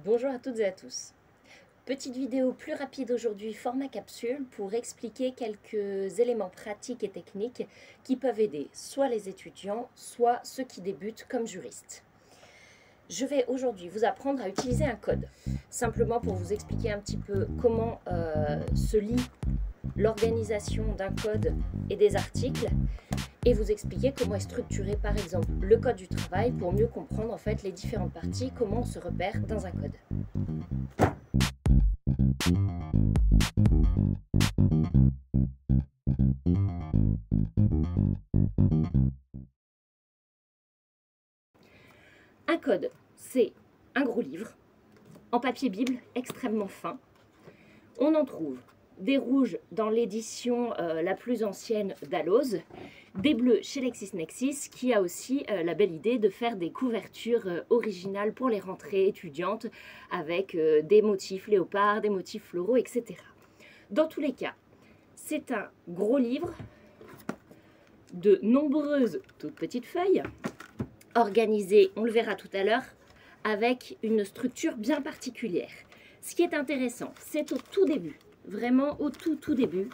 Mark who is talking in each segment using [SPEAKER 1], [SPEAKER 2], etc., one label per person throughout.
[SPEAKER 1] Bonjour à toutes et à tous. Petite vidéo plus rapide aujourd'hui, format capsule, pour expliquer quelques éléments pratiques et techniques qui peuvent aider soit les étudiants, soit ceux qui débutent comme juristes. Je vais aujourd'hui vous apprendre à utiliser un code, simplement pour vous expliquer un petit peu comment se lie l'organisation d'un code et des articles, et vous expliquer comment est structuré par exemple le code du travail pour mieux comprendre en fait les différentes parties, comment on se repère dans un code. Un code, c'est un gros livre en papier Bible extrêmement fin. On en trouve des rouges dans l'édition la plus ancienne d'Alloz, des bleus chez LexisNexis, qui a aussi la belle idée de faire des couvertures originales pour les rentrées étudiantes avec des motifs léopards, des motifs floraux, etc. Dans tous les cas, c'est un gros livre de nombreuses toutes petites feuilles, organisées, on le verra tout à l'heure, avec une structure bien particulière. Ce qui est intéressant, c'est au tout début, vraiment au tout début,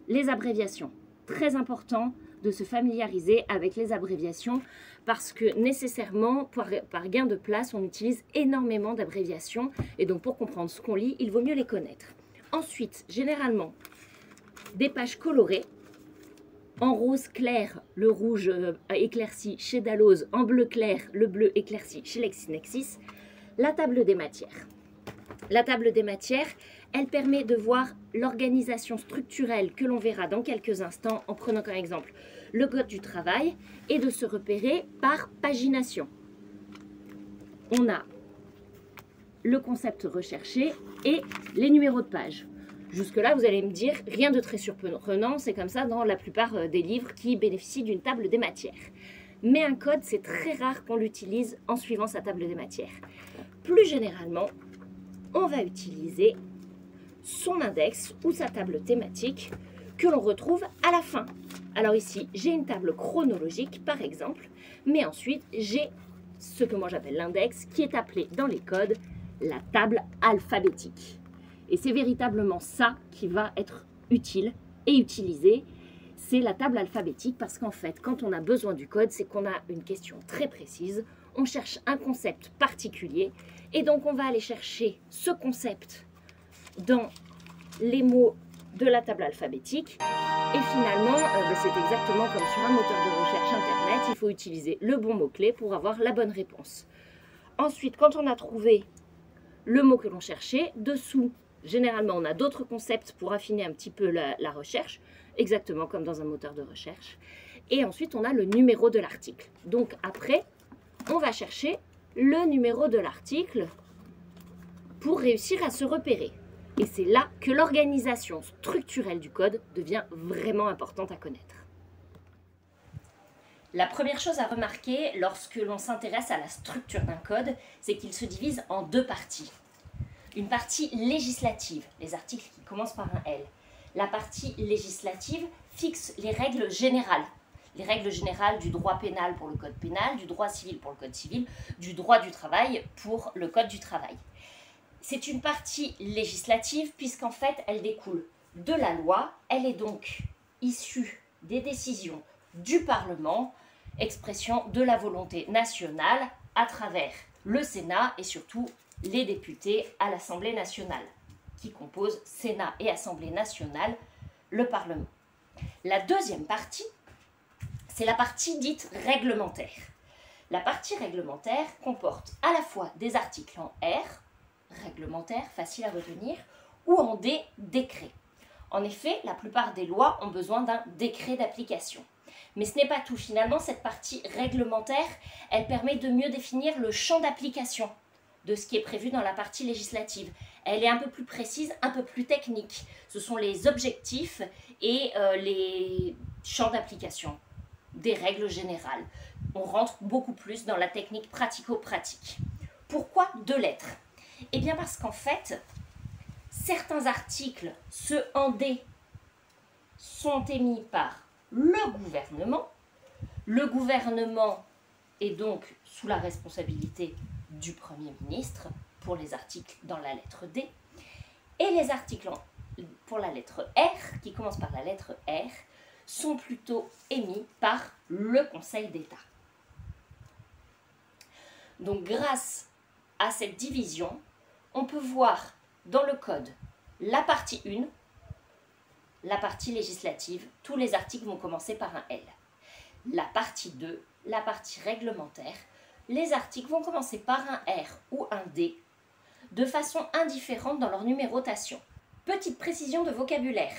[SPEAKER 1] les abréviations. Très important de se familiariser avec les abréviations parce que nécessairement, par gain de place, on utilise énormément d'abréviations et donc pour comprendre ce qu'on lit, il vaut mieux les connaître. Ensuite, généralement, des pages colorées, en rose clair, le rouge éclairci chez Dalloz, en bleu clair, le bleu éclairci chez LexisNexis, la table des matières. La table des matières, elle permet de voir l'organisation structurelle que l'on verra dans quelques instants en prenant comme exemple le code du travail et de se repérer par pagination. On a le concept recherché et les numéros de page. Jusque-là, vous allez me dire, rien de très surprenant, c'est comme ça dans la plupart des livres qui bénéficient d'une table des matières. Mais un code, c'est très rare qu'on l'utilise en suivant sa table des matières. Plus généralement, on va utiliser son index ou sa table thématique que l'on retrouve à la fin. Alors ici, j'ai une table chronologique par exemple, mais ensuite j'ai ce que moi j'appelle l'index qui est appelé dans les codes la table alphabétique. Et c'est véritablement ça qui va être utile et utilisé, c'est la table alphabétique parce qu'en fait, quand on a besoin du code, c'est qu'on a une question très précise, on cherche un concept particulier et donc on va aller chercher ce concept dans les mots de la table alphabétique et finalement, c'est exactement comme sur un moteur de recherche internet, il faut utiliser le bon mot-clé pour avoir la bonne réponse. Ensuite, quand on a trouvé le mot que l'on cherchait, dessous, généralement, on a d'autres concepts pour affiner un petit peu la recherche, exactement comme dans un moteur de recherche. Et ensuite, on a le numéro de l'article. Donc après, on va chercher le numéro de l'article pour réussir à se repérer. Et c'est là que l'organisation structurelle du code devient vraiment importante à connaître. La première chose à remarquer lorsque l'on s'intéresse à la structure d'un code, c'est qu'il se divise en deux parties. Une partie législative, les articles qui commencent par un L. La partie législative fixe les règles générales. Les règles générales du droit pénal pour le code pénal, du droit civil pour le code civil, du droit du travail pour le code du travail. C'est une partie législative puisqu'en fait elle découle de la loi, elle est donc issue des décisions du Parlement, expression de la volonté nationale à travers le Sénat et surtout les députés à l'Assemblée nationale, qui composent Sénat et Assemblée nationale, le Parlement. La deuxième partie, c'est la partie dite réglementaire. La partie réglementaire comporte à la fois des articles en R, réglementaire, facile à retenir, ou en D, décret. En effet, la plupart des lois ont besoin d'un décret d'application. Mais ce n'est pas tout. Finalement, cette partie réglementaire, elle permet de mieux définir le champ d'application de ce qui est prévu dans la partie législative. Elle est un peu plus précise, un peu plus technique. Ce sont les objectifs et les champs d'application des règles générales. On rentre beaucoup plus dans la technique pratico-pratique. Pourquoi deux lettres? Eh bien parce qu'en fait, certains articles, ceux en D, sont émis par le gouvernement. Le gouvernement est donc sous la responsabilité du Premier ministre, pour les articles dans la lettre D, et les articles pour la lettre R, qui commencent par la lettre R, sont plutôt émis par le Conseil d'État. Donc grâce à cette division, on peut voir dans le code la partie 1, la partie législative, tous les articles vont commencer par un L. La partie 2, la partie réglementaire, les articles vont commencer par un R ou un D, de façon indifférente dans leur numérotation. Petite précision de vocabulaire.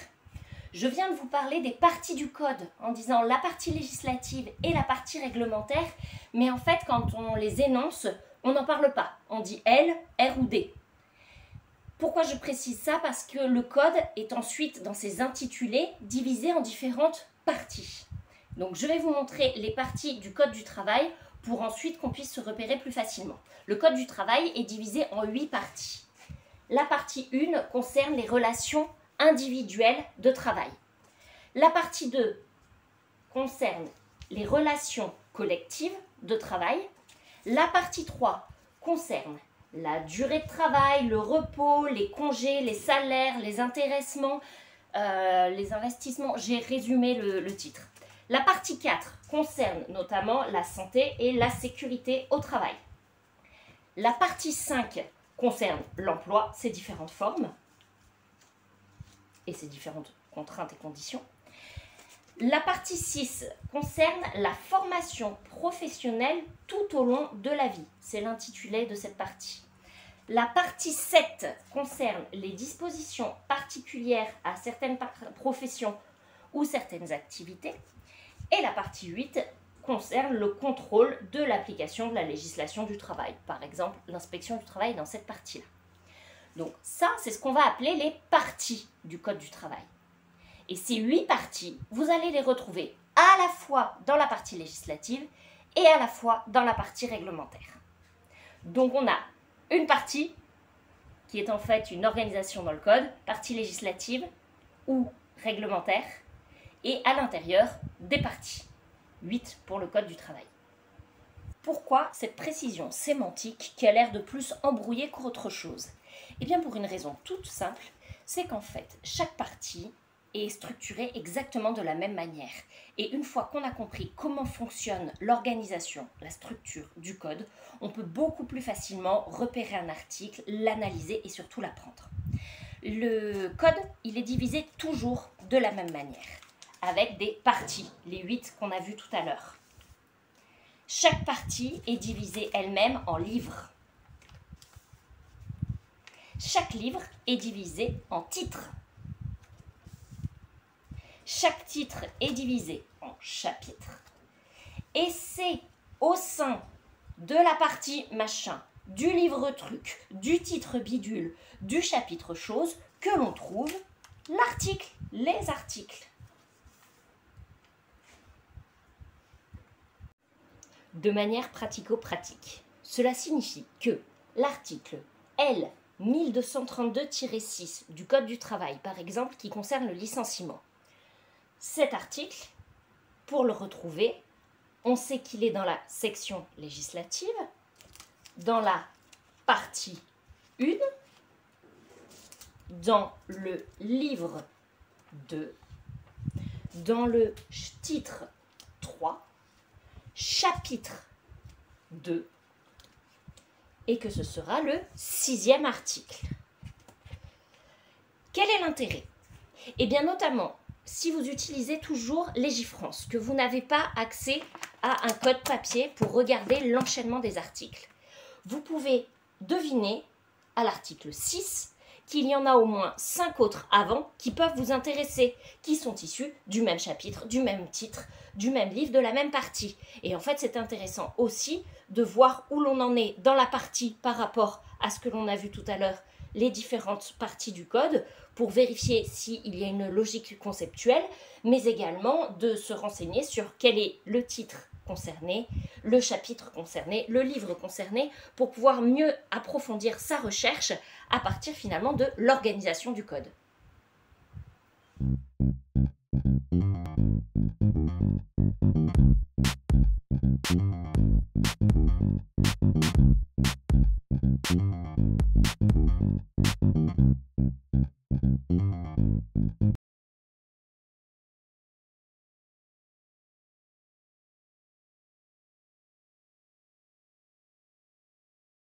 [SPEAKER 1] Je viens de vous parler des parties du code en disant la partie législative et la partie réglementaire, mais en fait quand on les énonce, on n'en parle pas. On dit L, R ou D. Pourquoi je précise ça? Parce que le code est ensuite dans ses intitulés divisé en différentes parties. Donc je vais vous montrer les parties du code du travail pour ensuite qu'on puisse se repérer plus facilement. Le code du travail est divisé en 8 parties. La partie 1 concerne les relations individuelles de travail. La partie 2 concerne les relations collectives de travail. La partie 3 concerne la durée de travail, le repos, les congés, les salaires, les intéressements, les investissements. J'ai résumé le titre. La partie 4 concerne notamment la santé et la sécurité au travail. La partie 5 concerne l'emploi, ses différentes formes et ses différentes contraintes et conditions. La partie 6 concerne la formation professionnelle tout au long de la vie. C'est l'intitulé de cette partie. La partie 7 concerne les dispositions particulières à certaines professions ou certaines activités. Et la partie 8 concerne le contrôle de l'application de la législation du travail. Par exemple, l'inspection du travail dans cette partie-là. Donc ça, c'est ce qu'on va appeler les parties du Code du travail. Et ces 8 parties, vous allez les retrouver à la fois dans la partie législative et à la fois dans la partie réglementaire. Donc on a une partie qui est en fait une organisation dans le code, partie législative ou réglementaire, et à l'intérieur des parties, 8 pour le Code du travail. Pourquoi cette précision sémantique qui a l'air de plus embrouillée qu'autre chose? Eh bien pour une raison toute simple, c'est qu'en fait chaque partie est structurée exactement de la même manière. Et une fois qu'on a compris comment fonctionne l'organisation, la structure du code, on peut beaucoup plus facilement repérer un article, l'analyser et surtout l'apprendre. Le code, il est divisé toujours de la même manière, avec des parties, les 8 qu'on a vues tout à l'heure. Chaque partie est divisée elle-même en livres. Chaque livre est divisé en titres. Chaque titre est divisé en chapitres. Et c'est au sein de la partie machin, du livre truc, du titre bidule, du chapitre chose que l'on trouve l'article, les articles. De manière pratico-pratique, cela signifie que l'article L 1232-6 du Code du travail, par exemple, qui concerne le licenciement, cet article, pour le retrouver, on sait qu'il est dans la section législative, dans la partie 1, dans le livre 2, dans le titre 3, chapitre 2, et que ce sera le 6e article. Quel est l'intérêt? Eh bien notamment, si vous utilisez toujours Légifrance, que vous n'avez pas accès à un code papier pour regarder l'enchaînement des articles, vous pouvez deviner à l'article 6 qu'il y en a au moins 5 autres avant qui peuvent vous intéresser, qui sont issus du même chapitre, du même titre, du même livre, de la même partie. Et en fait, c'est intéressant aussi de voir où l'on en est dans la partie par rapport à ce que l'on a vu tout à l'heure, les différentes parties du code, pour vérifier s'il y a une logique conceptuelle, mais également de se renseigner sur quel est le titre concerné, le chapitre concerné, le livre concerné, pour pouvoir mieux approfondir sa recherche à partir finalement de l'organisation du code.